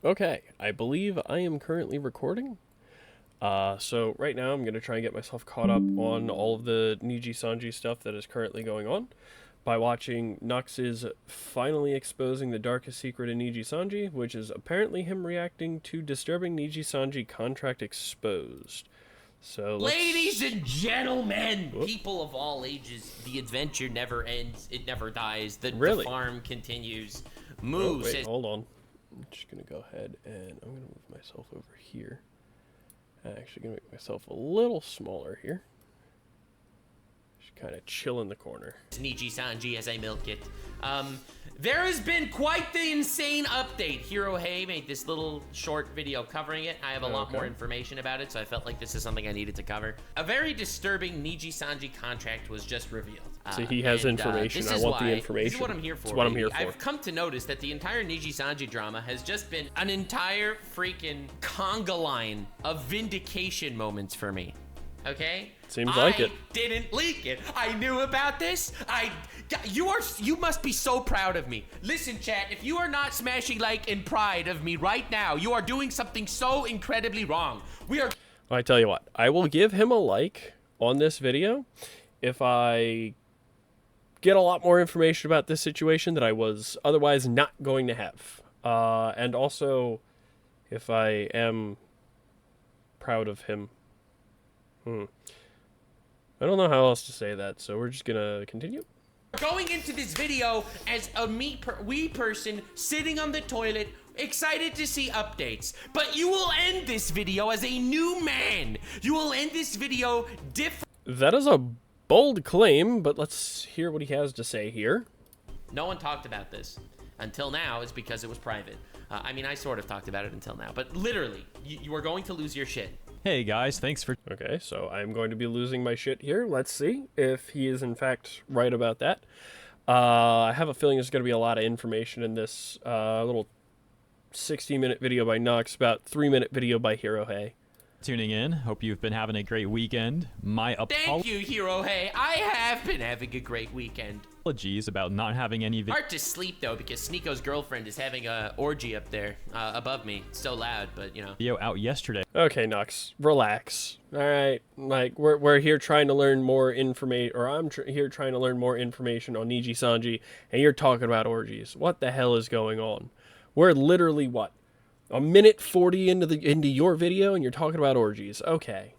Okay, I believe I am currently recording. So right now I'm going to try and get myself caught up on all of the Niji Sanji stuff that is currently going on by watching Nux's finally exposing the darkest secret in Niji Sanji, which is apparently him reacting to disturbing Niji Sanji contract exposed. So ladies and gentlemen, people of all ages, the adventure never ends, it never dies, the farm continues. Moo wait, says... hold on. I'm just going to go ahead and I'm going to move myself over here. I'm actually going to make myself a little smaller here. Just kind of chill in the corner. Niji Sanji as I milk it. There has been quite the insane update. Hirohei made this little short video covering it. I have a lot more information about it, so I felt like this is something I needed to cover. A very disturbing Niji Sanji contract was just revealed. So he has information. I want the information. This is what I'm here for. That's what I'm here for. I've come to notice that the entire Niji Sanji drama has just been an entire freaking conga line of vindication moments for me. Okay? Seems like it. I didn't leak it. I knew about this. You must be so proud of me. Listen, chat, if you are not smashing like in pride of me right now, you are doing something so incredibly wrong. Well, I tell you what, I will give him a like on this video if I get a lot more information about this situation that I was otherwise not going to have. And also, if I am proud of him. I don't know how else to say that, so we're just gonna continue. Going into this video as a wee person sitting on the toilet, excited to see updates. But you will end this video as a new man. You will end this video different. That is a bold claim, but let's hear what he has to say here. No one talked about this until now. Is because it was private. I mean, I sort of talked about it until now, but literally, you are going to lose your shit. Hey guys, thanks for... Okay, so I'm going to be losing my shit here. Let's see if he is in fact right about that. I have a feeling there's going to be a lot of information in this little 60-minute video by Nux, about 3-minute video by Hirohei. Tuning in. Hope you've been having a great weekend. Thank you, Hirohei. I have been having a great weekend. Apologies about not having any... Hard to sleep, though, because Sneeko's girlfriend is having a orgy up there above me. It's so loud, but, you know. Video out yesterday. Okay, Nux, relax. All right, like, we're here trying to learn more information, or I'm here trying to learn more information on Niji Sanji, and you're talking about orgies. What the hell is going on? We're literally, what, a minute 40 into your video, and you're talking about orgies. Okay.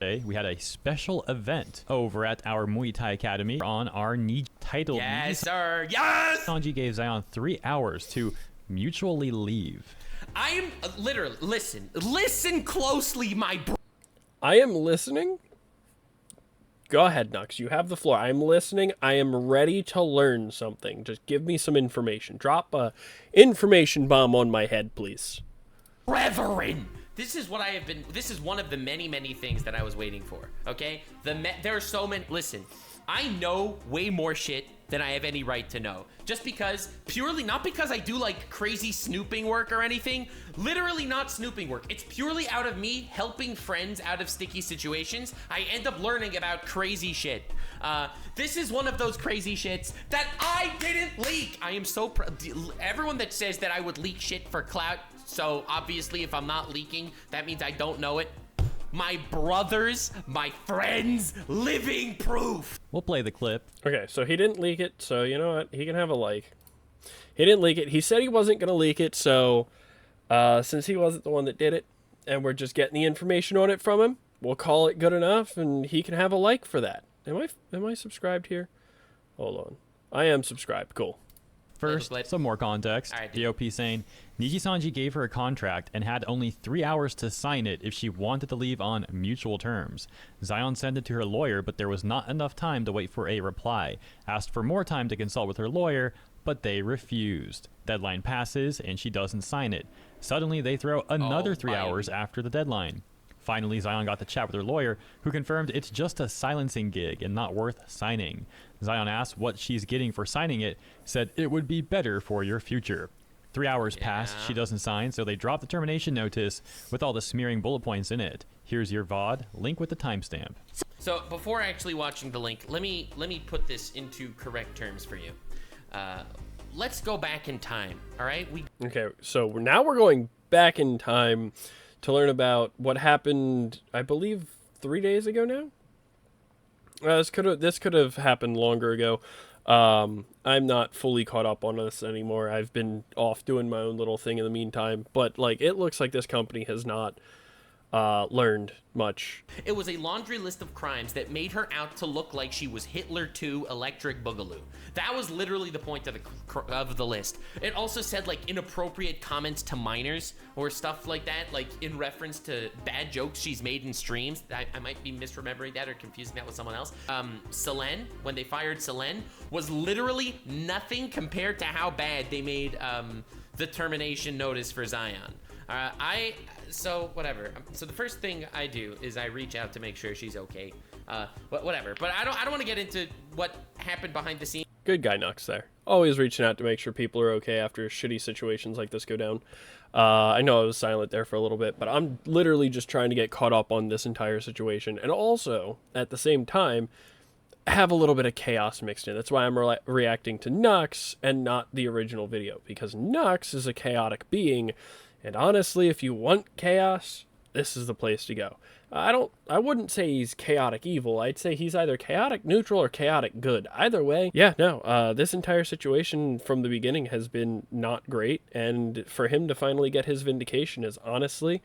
Today, we had a special event over at our Muay Thai Academy on our Niji title. Yes, sir. Yes! Sanji gave Zion 3 hours to mutually leave. I am literally, listen closely, my bro. I am listening. Go ahead, Nux. You have the floor. I'm listening. I am ready to learn something. Just give me some information. Drop a information bomb on my head, please. Reverend. This is what I have been, this is one of the many things that I was waiting for, okay? There are so many, listen, I know way more shit than I have any right to know. Just because, purely, not because I do like crazy snooping work or anything, literally not snooping work. It's purely out of me helping friends out of sticky situations. I end up learning about crazy shit. This is one of those crazy shits that I didn't leak. I am so proud. Everyone that says that I would leak shit for clout, so obviously if I'm not leaking, that means I don't know it. My brothers, my friends, living proof. We'll play the clip. Okay, so he didn't leak it, so you know what? He can have a like. He didn't leak it. He said he wasn't going to leak it, so since he wasn't the one that did it, and we're just getting the information on it from him, we'll call it good enough, and he can have a like for that. Am I subscribed here? Hold on. I am subscribed. Cool. First, some more context. DOP saying, Niji Sanji gave her a contract and had only 3 hours to sign it if she wanted to leave on mutual terms. Zion sent it to her lawyer, but there was not enough time to wait for a reply. Asked for more time to consult with her lawyer, but they refused. Deadline passes, and she doesn't sign it. Suddenly, they throw another 3 hours after the deadline. Finally, Zion got to chat with her lawyer, who confirmed it's just a silencing gig and not worth signing. Zion asked what she's getting for signing it, said it would be better for your future. 3 hours passed, she doesn't sign, so they dropped the termination notice with all the smearing bullet points in it. Here's your VOD, link with the timestamp. So before actually watching the link, let me put this into correct terms for you. let's go back in time, all right? Okay, so now we're going back in time to learn about what happened, I believe, 3 days ago now? This could have happened longer ago. I'm not fully caught up on this anymore. I've been off doing my own little thing in the meantime, but like it looks like this company has not learned much. It was a laundry list of crimes that made her out to look like she was Hitler 2 Electric Boogaloo. That was literally the point of the list. It also said like inappropriate comments to minors or stuff like that, like in reference to bad jokes she's made in streams. I might be misremembering that or confusing that with someone else. Selene, when they fired Selene, was literally nothing compared to how bad they made the termination notice for Zion. So whatever. So the first thing I do is I reach out to make sure she's okay. Whatever. But I don't want to get into what happened behind the scenes. Good guy Nux there. Always reaching out to make sure people are okay after shitty situations like this go down. I know I was silent there for a little bit, but I'm literally just trying to get caught up on this entire situation. And also, at the same time, have a little bit of chaos mixed in. That's why I'm reacting to Nux and not the original video. Because Nux is a chaotic being. And honestly, if you want chaos, this is the place to go. I wouldn't say he's chaotic evil. I'd say he's either chaotic neutral or chaotic good. Either way, yeah, no, this entire situation from the beginning has been not great. And for him to finally get his vindication is honestly,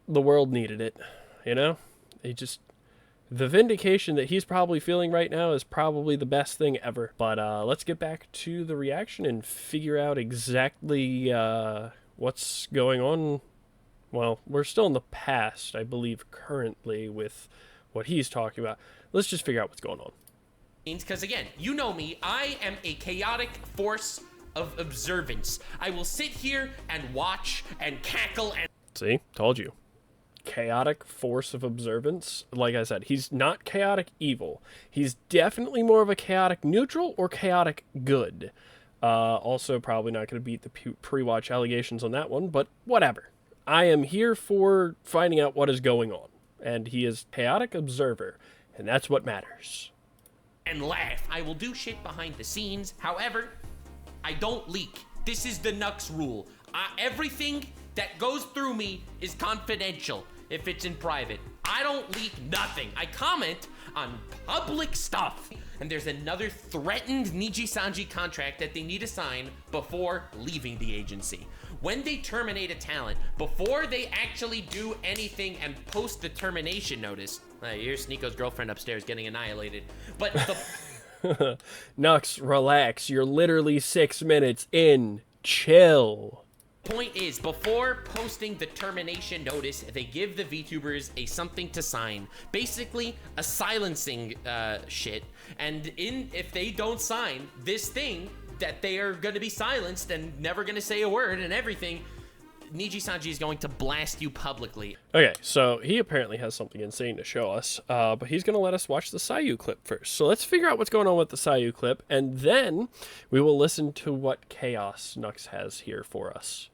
the world needed it. You know? The vindication that he's probably feeling right now is probably the best thing ever. But let's get back to the reaction and figure out exactly what's going on. Well, we're still in the past, I believe, currently with what he's talking about. Let's just figure out what's going on. Because again, you know me, I am a chaotic force of observance. I will sit here and watch and cackle and... See? Told you. Chaotic force of observance. Like I said, he's not chaotic evil. He's definitely more of a chaotic neutral or chaotic good. Also, probably not going to beat the pre-watch allegations on that one, but whatever. I am here for finding out what is going on, and he is chaotic observer, and that's what matters. And laugh. I will do shit behind the scenes. However, I don't leak. This is the Nux rule. Everything that goes through me is confidential if it's in private. I don't leak nothing. I comment on public stuff. And there's another threatened Niji-Sanji contract that they need to sign before leaving the agency. When they terminate a talent, before they actually do anything and post the termination notice, here's Nico's girlfriend upstairs getting annihilated. But the... Nux, relax. You're literally 6 minutes in. Chill. Point is, before posting the termination notice, they give the VTubers a something to sign, basically a silencing shit. And if they don't sign this thing that they are going to be silenced and never going to say a word and everything, Niji-Sanji is going to blast you publicly. Okay, so he apparently has something insane to show us, but he's going to let us watch the Sayu clip first. So let's figure out what's going on with the Sayu clip, and then we will listen to what chaos Nux has here for us.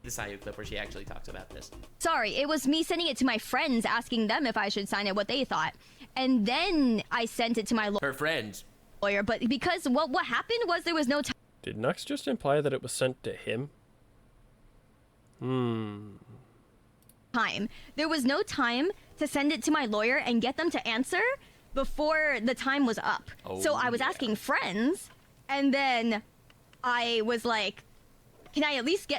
The Sayu clip where she actually talks about this. Sorry, it was me sending it to my friends, asking them if I should sign it, what they thought. And then I sent it to my her friends. Lawyer, but because what happened was there was no time. Did Nux just imply that it was sent to him? Time. There was no time to send it to my lawyer and get them to answer before the time was up. Oh, so I was asking friends, and then I was like, can I at least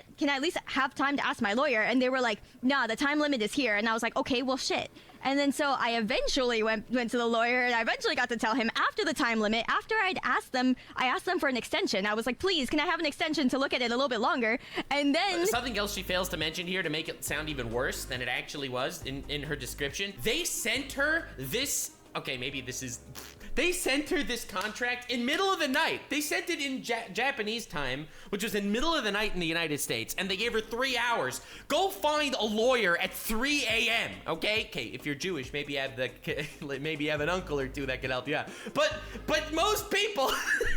have time to ask my lawyer? And they were like, nah, the time limit is here. And I was like, okay, well, shit. And then so I eventually went to the lawyer, and I eventually got to tell him after the time limit, after I asked them for an extension. I was like, please, can I have an extension to look at it a little bit longer? And then... Something else she fails to mention here to make it sound even worse than it actually was in her description. They sent her this... Okay, maybe this is... They sent her this contract in middle of the night. They sent it in Japanese time, which was in middle of the night in the United States, and they gave her 3 hours. Go find a lawyer at 3 a.m. Okay, if you're Jewish, maybe you have an uncle or two that can help you out. But most people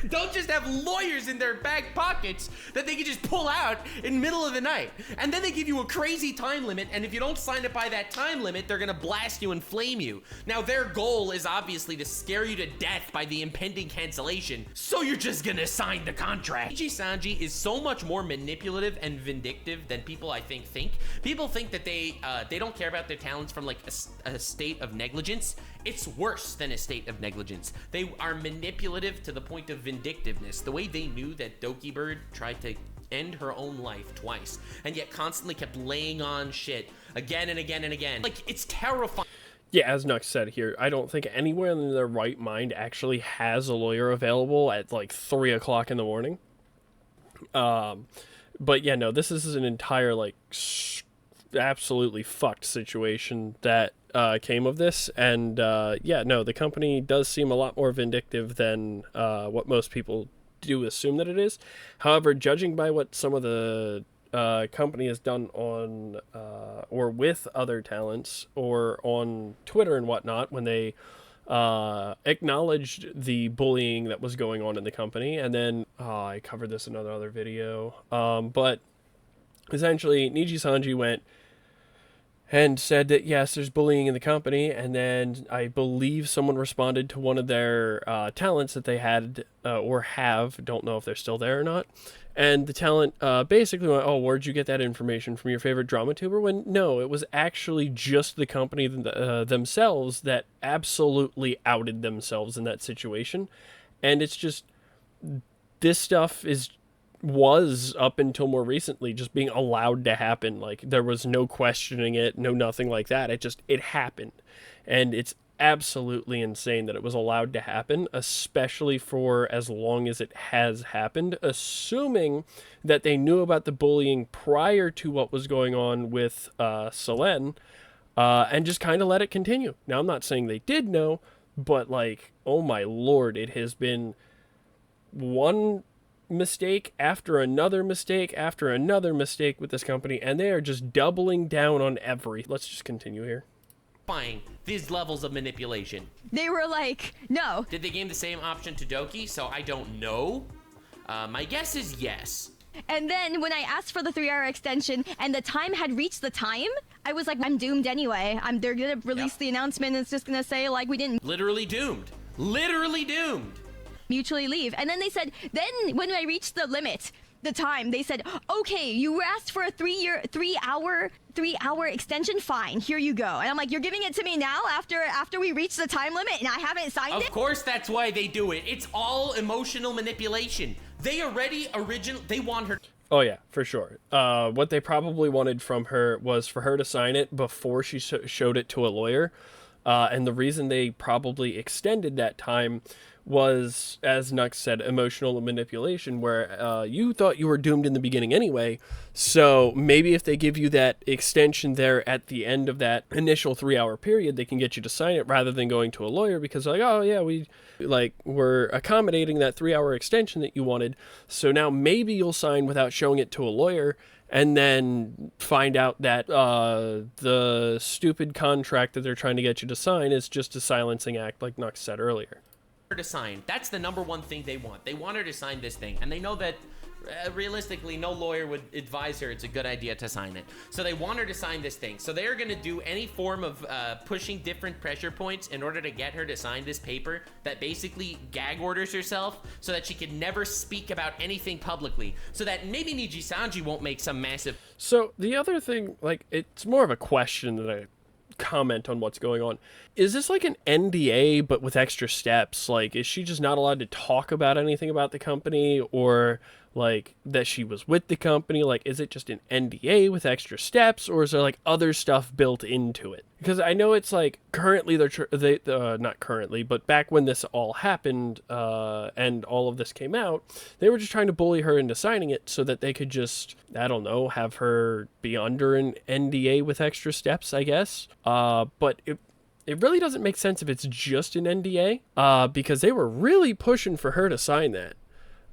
don't just have lawyers in their back pockets that they can just pull out in middle of the night. And then they give you a crazy time limit, and if you don't sign it by that time limit, they're gonna blast you and flame you. Now their goal is obviously to scare you to death by the impending cancellation, so you're just gonna sign the contract. Niji Sanji is so much more manipulative and vindictive than people I think. People think that they don't care about their talents from like a state of negligence. It's worse than a state of negligence. They are manipulative to the point of vindictiveness. The way they knew that Doki Bird tried to end her own life twice, and yet constantly kept laying on shit again and again and again. Like, it's terrifying. Yeah, as Nux said here, I don't think anyone in their right mind actually has a lawyer available at like 3 o'clock in the morning. But yeah, no, this is an entire like absolutely fucked situation that came of this, and yeah, no, the company does seem a lot more vindictive than what most people do assume that it is. However, judging by what some of the company has done on or with other talents or on Twitter and whatnot, when they acknowledged the bullying that was going on in the company, and then I covered this in another video, but essentially Niji Sanji went and said that yes, there's bullying in the company, and then I believe someone responded to one of their talents that they had or have, don't know if they're still there or not, and the talent basically went, oh, where'd you get that information from, your favorite drama tuber? When no, it was actually just the company themselves that absolutely outed themselves in that situation. And it's just, this stuff was up until more recently just being allowed to happen. Like, there was no questioning it, no nothing like that. It happened. And it's absolutely insane that it was allowed to happen, especially for as long as it has happened, assuming that they knew about the bullying prior to what was going on with Selene, and just kind of let it continue. Now, I'm not saying they did know, but like, oh my lord, it has been one mistake after another mistake after another mistake with this company, and they are just doubling down on every. Let's just continue here. These levels of manipulation. They were like, no. Did they give the same option to Doki? So I don't know. My guess is yes. And then when I asked for the 3-hour extension and the time had reached the time, I was like, I'm doomed anyway. They're gonna release the announcement, and it's just gonna say like we didn't. Literally doomed. Literally doomed. Mutually leave. And then they said, then when I reached the limit, the time, they said, okay, you asked for a 3-hour extension, fine, here you go. And I'm like, you're giving it to me now after we reach the time limit and I haven't signed it? Of course that's why they do it. It's all emotional manipulation. They already they want her. Oh yeah, for sure. What they probably wanted from her was for her to sign it before she showed it to a lawyer. And the reason they probably extended that time was, as Nux said, emotional manipulation, where you thought you were doomed in the beginning anyway. So maybe if they give you that extension there at the end of that initial 3-hour period, they can get you to sign it rather than going to a lawyer, because like, oh yeah, we're accommodating that 3-hour extension that you wanted. So now maybe you'll sign without showing it to a lawyer, and then find out that the stupid contract that they're trying to get you to sign is just a silencing act, like Nux said earlier. To sign. That's the number one thing they want. They want her to sign this thing, and they know that realistically no lawyer would advise her it's a good idea to sign it. So they want her to sign this thing. So they're going to do any form of pushing different pressure points in order to get her to sign this paper that basically gag orders herself so that she can never speak about anything publicly, so that maybe Niji Sanji won't make some massive. So the other thing, like, it's more of a question than a comment on what's going on. Is this like an NDA but with extra steps? Like, is she just not allowed to talk about anything about the company, or like that she was with the company? Like, is it just an NDA with extra steps, or is there like other stuff built into it? Because I know it's like currently they not currently, but back when this all happened and all of this came out, they were just trying to bully her into signing it so that they could just, I don't know, have her be under an NDA with extra steps, I guess. But it really doesn't make sense if it's just an NDA, because they were really pushing for her to sign that.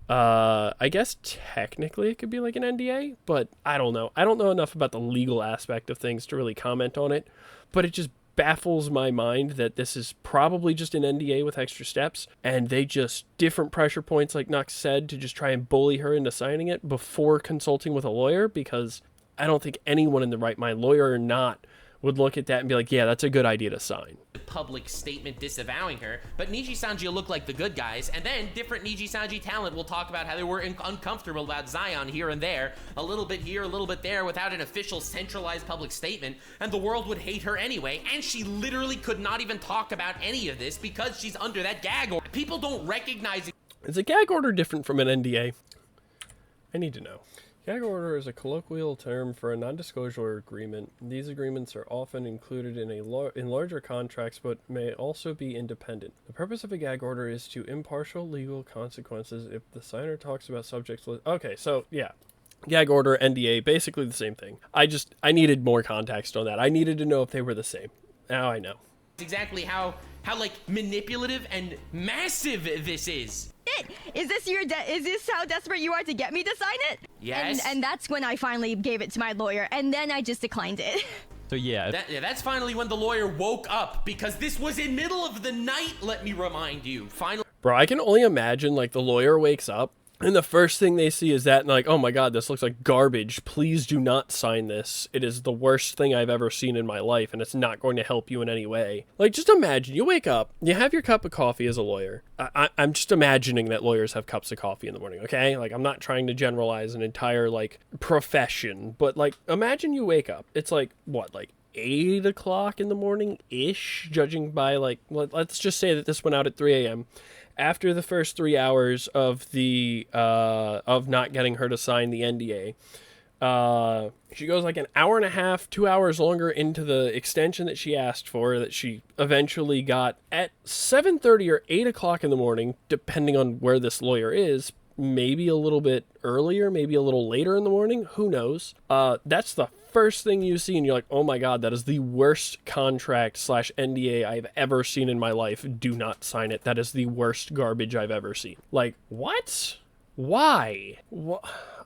I guess technically it could be like an NDA, but I don't know. I don't know enough about the legal aspect of things to really comment on it, but it just baffles my mind that this is probably just an NDA with extra steps, and they just different pressure points, like Nux said, to just try and bully her into signing it before consulting with a lawyer, because I don't think anyone in the right mind, lawyer or not, would look at that and be like, yeah, that's a good idea to sign. Public statement disavowing her, but Niji Sanji will look like the good guys, and then different Niji Sanji talent will talk about how they were uncomfortable about Zion here and there, a little bit here, a little bit there, without an official centralized public statement, and the world would hate her anyway, and she literally could not even talk about any of this because she's under that gag order. People don't recognize it. Is a gag order different from an NDA? I need to know. Gag order is a colloquial term for a non-disclosure agreement. These agreements are often included in in larger contracts, but may also be independent. The purpose of a gag order is to impartial legal consequences if the signer talks about subjects. Okay, so yeah, gag order, NDA, basically the same thing. I needed more context on that. I needed to know if they were the same. Now I know. Exactly how like manipulative and massive this is. Is this how desperate you are to get me to sign it? Yes. And that's when I finally gave it to my lawyer, and then I just declined it. So yeah, that's finally when the lawyer woke up, because this was in middle of the night, let me remind you. Finally. Bro, I can only imagine, like, the lawyer wakes up and the first thing they see is that, and like, oh my god, this looks like garbage. Please do not sign this. It is the worst thing I've ever seen in my life, and it's not going to help you in any way. Like, just imagine, you wake up, you have your cup of coffee as a lawyer. I'm just imagining that lawyers have cups of coffee in the morning, okay? Like, I'm not trying to generalize an entire, like, profession, but, like, imagine you wake up. It's like, what, like, 8 o'clock in the morning-ish, judging by, like, let's just say that this went out at 3 a.m., after the first 3 hours of the of not getting her to sign the NDA, she goes like an hour and a half, 2 hours longer into the extension that she asked for, that she eventually got at 7:30 or 8 o'clock in the morning, depending on where this lawyer is. Maybe a little bit earlier, maybe a little later in the morning. Who knows? That's the first thing you see, and you're like, oh my god, that is the worst contract / NDA I've ever seen in my life. Do not sign it. That is the worst garbage I've ever seen. Like, what? Why?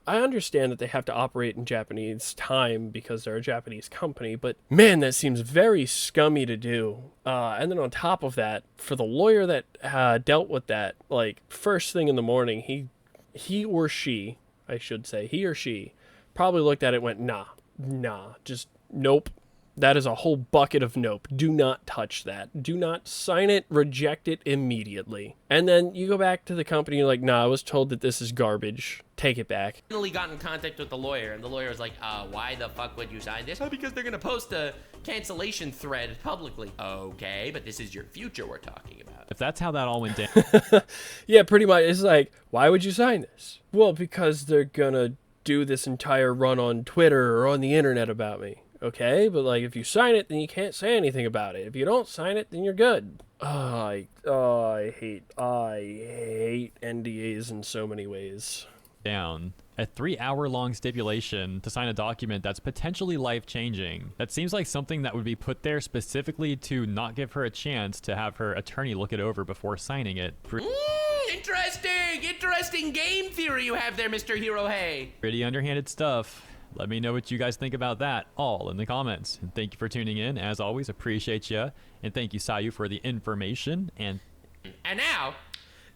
I understand that they have to operate in Japanese time because they're a Japanese company, but man, that seems very scummy to do. And then on top of that, for the lawyer that dealt with that, like, first thing in the morning, he or she, I should say, he or she, probably looked at it and went, nah, just nope. That is a whole bucket of nope. Do not touch that. Do not sign it. Reject it immediately. And then you go back to the company, you're like, nah, I was told that this is garbage. Take it back. Finally got in contact with the lawyer, and the lawyer was like, why the fuck would you sign this? Oh, because they're gonna post a cancellation thread publicly. Okay, but this is your future we're talking about. If that's how that all went down. Yeah, pretty much. It's like, why would you sign this? Well, because they're gonna do this entire run on Twitter or on the internet about me. Okay, but like, if you sign it, then you can't say anything about it. If you don't sign it, then you're good. I hate NDAs in so many ways. Down. A 3-hour-long stipulation to sign a document that's potentially life-changing. That seems like something that would be put there specifically to not give her a chance to have her attorney look it over before signing it. Interesting game theory you have there, Mr. Hirohei. Pretty underhanded stuff. Let me know what you guys think about that, all in the comments. And thank you for tuning in. As always, appreciate you. And thank you, Sayu, for the information. And now,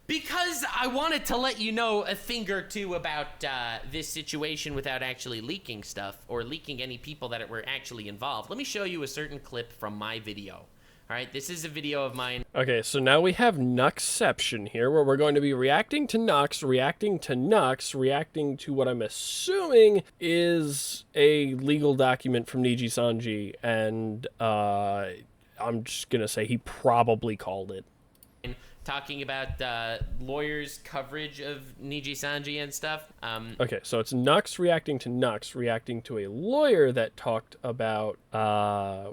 because I wanted to let you know a thing or two about this situation without actually leaking stuff or leaking any people that were actually involved, let me show you a certain clip from my video. All right, this is a video of mine. Okay, so now we have Nuxception here, where we're going to be reacting to Nux, reacting to what I'm assuming is a legal document from Niji Sanji, and I'm just going to say he probably called it. Talking about lawyers' coverage of Niji Sanji and stuff. Okay, so it's Nux, reacting to a lawyer that talked about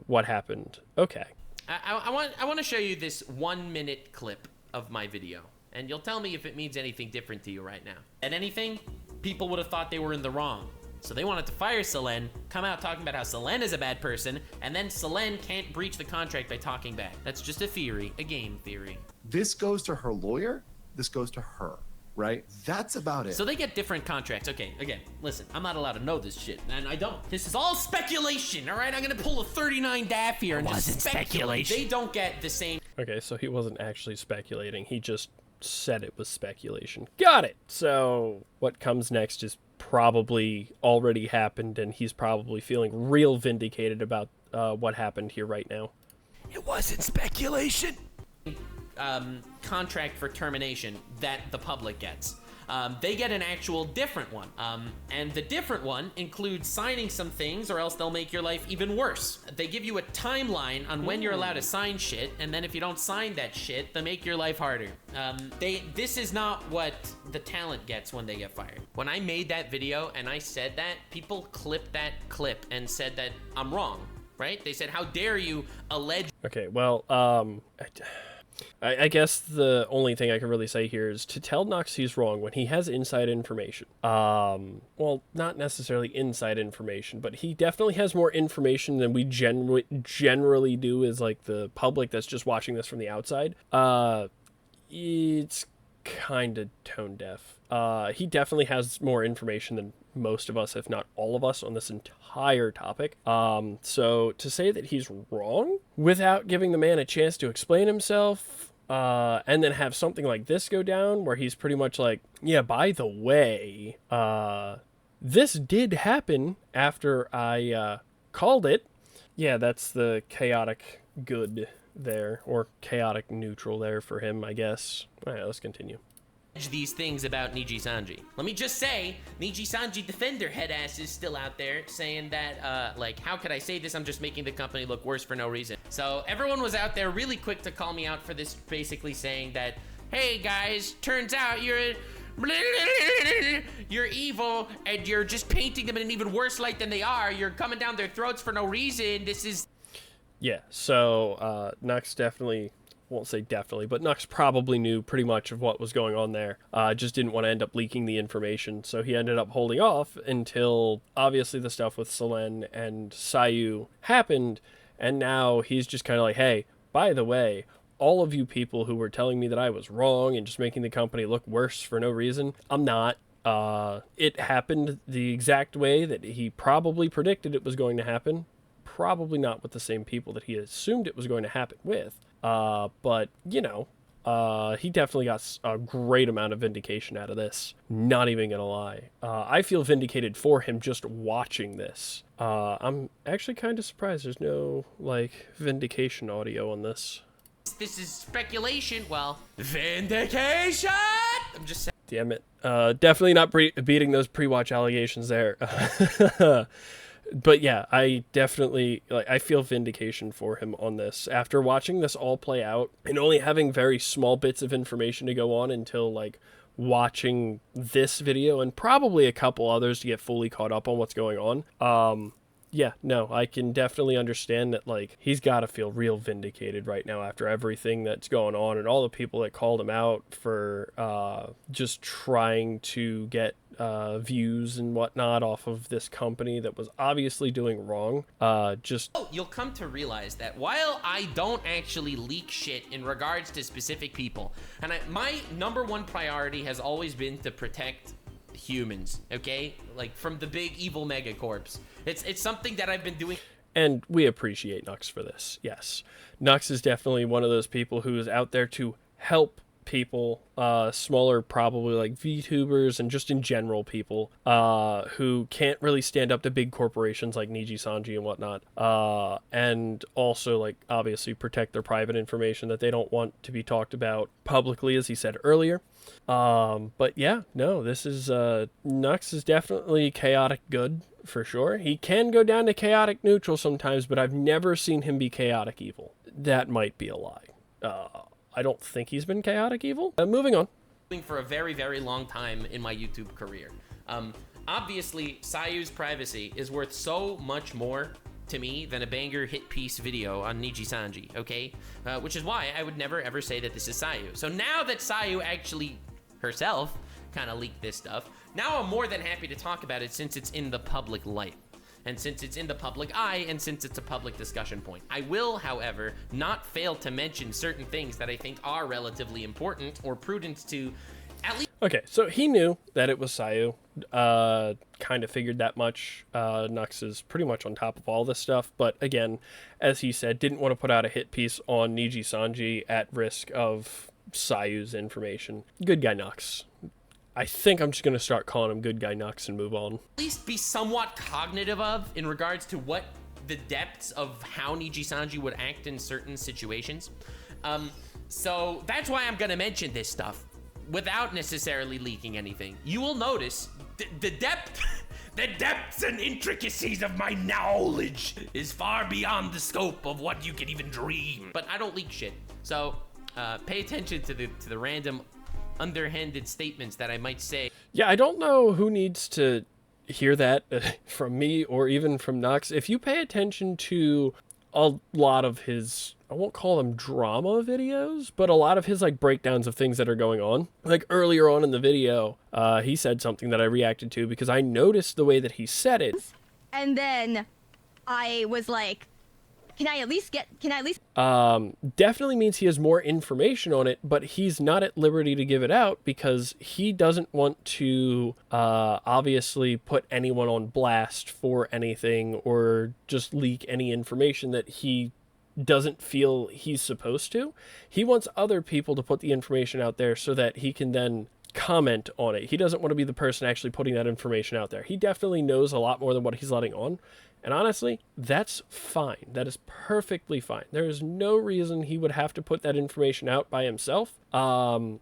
what happened. Okay. I want to show you this 1-minute clip of my video, and you'll tell me if it means anything different to you right now. And anything, people would have thought they were in the wrong. So they wanted to fire Selene, come out talking about how Selene is a bad person, and then Selene can't breach the contract by talking back. That's just a theory, a game theory. This goes to her lawyer, this goes to her. Right? That's about it. So they get different contracts. Okay, again, listen, I'm not allowed to know this shit, and I don't. This is all speculation, all right? I'm gonna pull a 39 daff here and just speculate. They don't get the same. Okay, so he wasn't actually speculating. He just said it was speculation. Got it! So what comes next is probably already happened, and he's probably feeling real vindicated about what happened here right now. It wasn't speculation. Contract for termination that the public gets. They get an actual different one. And the different one includes signing some things, or else they'll make your life even worse. They give you a timeline on when you're allowed to sign shit, and then if you don't sign that shit, they make your life harder. This is not what the talent gets when they get fired. When I made that video and I said that, people clipped that clip and said that I'm wrong, right? They said, how dare you allege... Okay, well, I guess the only thing I can really say here is to tell Nux he's wrong when he has inside information. Well, not necessarily inside information, but he definitely has more information than we generally do as, like, the public that's just watching this from the outside. It's kind of tone deaf. He definitely has more information than most of us, if not all of us, on this entire topic. So to say that he's wrong without giving the man a chance to explain himself, and then have something like this go down where he's pretty much like, yeah, by the way, this did happen after I called it. Yeah, that's the chaotic good there, or chaotic neutral there for him, I guess. All right, let's continue. These things about Niji Sanji. Let me just say, Niji Sanji Defender head ass is still out there saying that, like, how could I say this? I'm just making the company look worse for no reason. So everyone was out there really quick to call me out for this, basically saying that, hey guys, turns out you're evil and you're just painting them in an even worse light than they are. You're coming down their throats for no reason. This is... Yeah, so Nux definitely... won't say definitely, but Nux probably knew pretty much of what was going on there. Just didn't want to end up leaking the information, so he ended up holding off until obviously the stuff with Selen and Sayu happened, and now he's just kind of like, hey, by the way, all of you people who were telling me that I was wrong and just making the company look worse for no reason, I'm not. It happened the exact way that he probably predicted it was going to happen. Probably not with the same people that he assumed it was going to happen with. But, you know, he definitely got a great amount of vindication out of this. Not even gonna lie. I feel vindicated for him just watching this. I'm actually kind of surprised there's no, like, vindication audio on this. This is speculation. Well, Vindication! I'm just saying. Damn it. Definitely not beating those pre-watch allegations there. But yeah, I definitely, like, I feel vindication for him on this. After watching this all play out and only having very small bits of information to go on until, like, watching this video and probably a couple others to get fully caught up on what's going on. Yeah, no, I can definitely understand that, like, he's got to feel real vindicated right now after everything that's going on and all the people that called him out for just trying to get views and whatnot off of this company that was obviously doing wrong. You'll come to realize that while I don't actually leak shit in regards to specific people, and my number one priority has always been to protect humans, okay? Like, from the big evil megacorps. It's something that I've been doing. And we appreciate Nux for this, yes. Nux is definitely one of those people who is out there to help people, smaller, probably like VTubers and just in general people who can't really stand up to big corporations like Niji Sanji and whatnot, and also, like, obviously protect their private information that they don't want to be talked about publicly, as he said earlier. But yeah, no, this is Nux is definitely chaotic good for sure. He can go down to chaotic neutral sometimes, but I've never seen him be chaotic evil. That might be a lie. I don't think he's been chaotic evil. Moving on. For a very, very long time in my YouTube career. Obviously, Sayu's privacy is worth so much more to me than a banger hit piece video on Niji Sanji, okay? Which is why I would never ever say that this is Sayu. So now that Sayu actually herself kind of leaked this stuff, now I'm more than happy to talk about it since it's in the public light. And since it's in the public eye, and since it's a public discussion point. I will, however, not fail to mention certain things that I think are relatively important or prudent to at least... Okay, so he knew that it was Sayu. Kind of figured that much. Nux is pretty much on top of all this stuff. But again, as he said, didn't want to put out a hit piece on Niji Sanji at risk of Sayu's information. Good guy Nux. I think I'm just going to start calling him Good Guy Nux and move on. At least be somewhat cognitive of in regards to what the depths of how Niji Sanji would act in certain situations. So that's why I'm gonna mention this stuff without necessarily leaking anything. You will notice the depths and intricacies of my knowledge is far beyond the scope of what you can even dream. But I don't leak shit, so pay attention to the random underhanded statements that I might say. Yeah, I don't know who needs to hear that from me or even from Nux. If you pay attention to a lot of his, I won't call them drama videos, but a lot of his like breakdowns of things that are going on. Like earlier on in the video, he said something that I reacted to because I noticed the way that he said it. And then I was like, can I at least definitely means he has more information on it, but he's not at liberty to give it out because he doesn't want to obviously put anyone on blast for anything or just leak any information that he doesn't feel he's supposed to. He wants other people to put the information out there so that he can then comment on it. He doesn't want to be the person actually putting that information out there. He definitely knows a lot more than what he's letting on. And honestly, that's fine. That is perfectly fine. There is no reason he would have to put that information out by himself,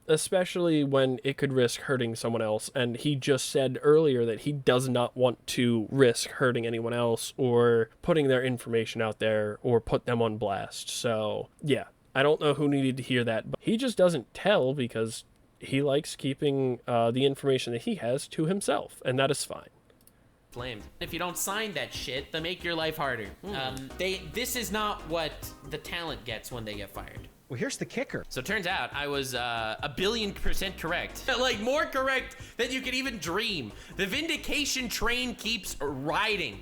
especially when it could risk hurting someone else. And he just said earlier that he does not want to risk hurting anyone else or putting their information out there or put them on blast. So, yeah, I don't know who needed to hear that, but he just doesn't tell because he likes keeping the information that he has to himself, and that is fine. Flamed. If you don't sign that shit, they make your life harder. This is not what the talent gets when they get fired. Well, here's the kicker. So it turns out I was 1,000,000,000% correct. Like more correct than you could even dream. The Vindication train keeps riding.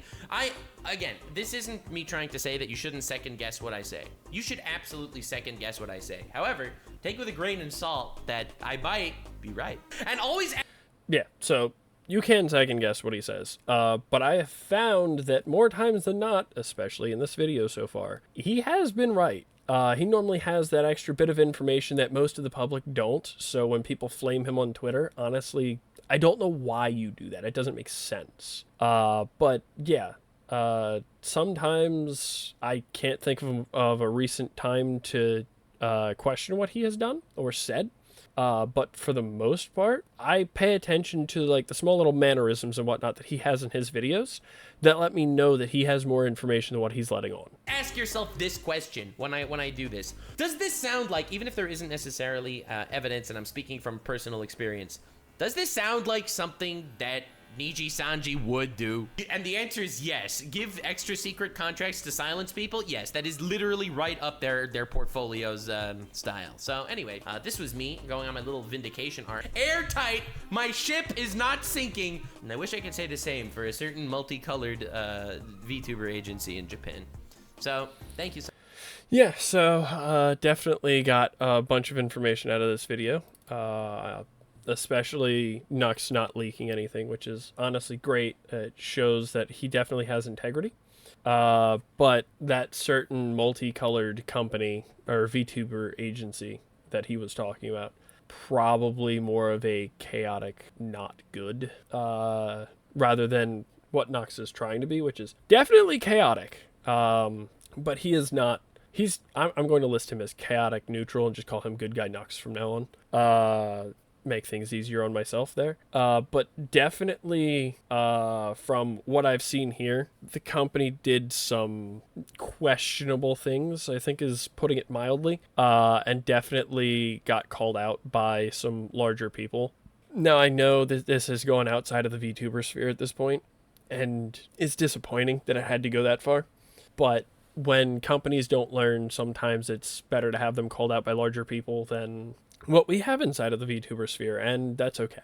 Again, this isn't me trying to say that you shouldn't second guess what I say. You should absolutely second guess what I say. However, take with a grain of salt that I might be right. And always... Yeah, so you can second guess what he says, but I have found that more times than not, especially in this video so far, he has been right. He normally has that extra bit of information that most of the public don't, so when people flame him on Twitter, honestly, I don't know why you do that. It doesn't make sense. But yeah, sometimes I can't think of a recent time to question what he has done or said. But for the most part, I pay attention to like the small little mannerisms and whatnot that he has in his videos that let me know that he has more information than what he's letting on. Ask yourself this question when I do this. Does this sound like, even if there isn't necessarily evidence and I'm speaking from personal experience, does this sound like something that Niji Sanji would do? And the answer is yes. Give extra secret contracts to silence people? Yes, that is literally right up their portfolio's style. So anyway, this was me going on my little Vindication arc. Airtight, my ship is not sinking. And I wish I could say the same for a certain multicolored VTuber agency in Japan. So thank you so much. Yeah, so definitely got a bunch of information out of this video. Especially Nux not leaking anything, which is honestly great. It shows that he definitely has integrity. But that certain multicolored company or VTuber agency that he was talking about, probably more of a chaotic, not good, rather than what Nux is trying to be, which is definitely chaotic. But he is not. I'm going to list him as chaotic neutral and just call him Good Guy Nux from now on. Make things easier on myself there. But definitely from what I've seen here, the company did some questionable things, I think is putting it mildly, and definitely got called out by some larger people. Now, I know that this has gone outside of the VTuber sphere at this point, and it's disappointing that it had to go that far, but when companies don't learn, sometimes it's better to have them called out by larger people than what we have inside of the VTuber sphere, and that's okay.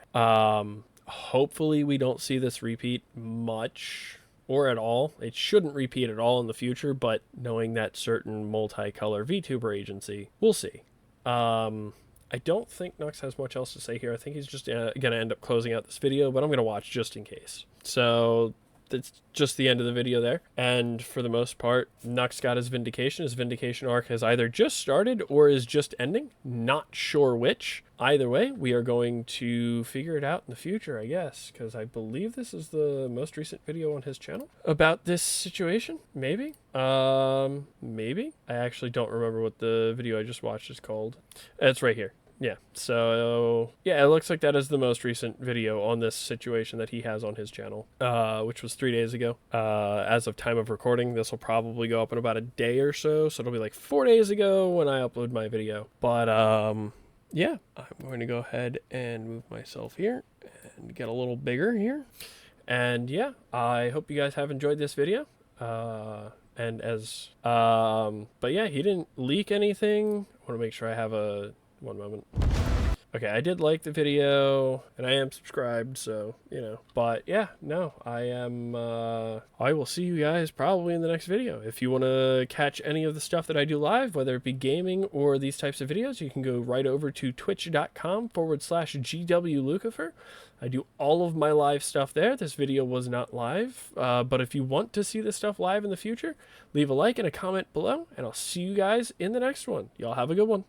Hopefully we don't see this repeat much or at all. It shouldn't repeat at all in the future, but knowing that certain multicolor VTuber agency, we'll see. I don't think Nux has much else to say here. I think he's just going to end up closing out this video, but I'm going to watch just in case. So that's just the end of the video there. And for the most part, Nux got his Vindication. His Vindication arc has either just started or is just ending. Not sure which. either way, we are going to figure it out in the future, I guess, because I believe this is the most recent video on his channel about this situation. Maybe. Maybe. I actually don't remember what the video I just watched is called. It's right here. Yeah, so yeah, it looks like that is the most recent video on this situation that he has on his channel, which was 3 days ago. As of time of recording, this will probably go up in about a day or so, so it'll be like 4 days ago when I upload my video. But yeah, I'm going to go ahead and move myself here and get a little bigger here. And yeah, I hope you guys have enjoyed this video. And as but yeah, he didn't leak anything. I want to make sure I have a one moment. Okay, I did like the video, and I am subscribed, so, you know. But, yeah, no, I will see you guys probably in the next video. If you want to catch any of the stuff that I do live, whether it be gaming or these types of videos, you can go right over to twitch.com/GWLucifer. I do all of my live stuff there. This video was not live, but if you want to see this stuff live in the future, leave a like and a comment below, and I'll see you guys in the next one. Y'all have a good one.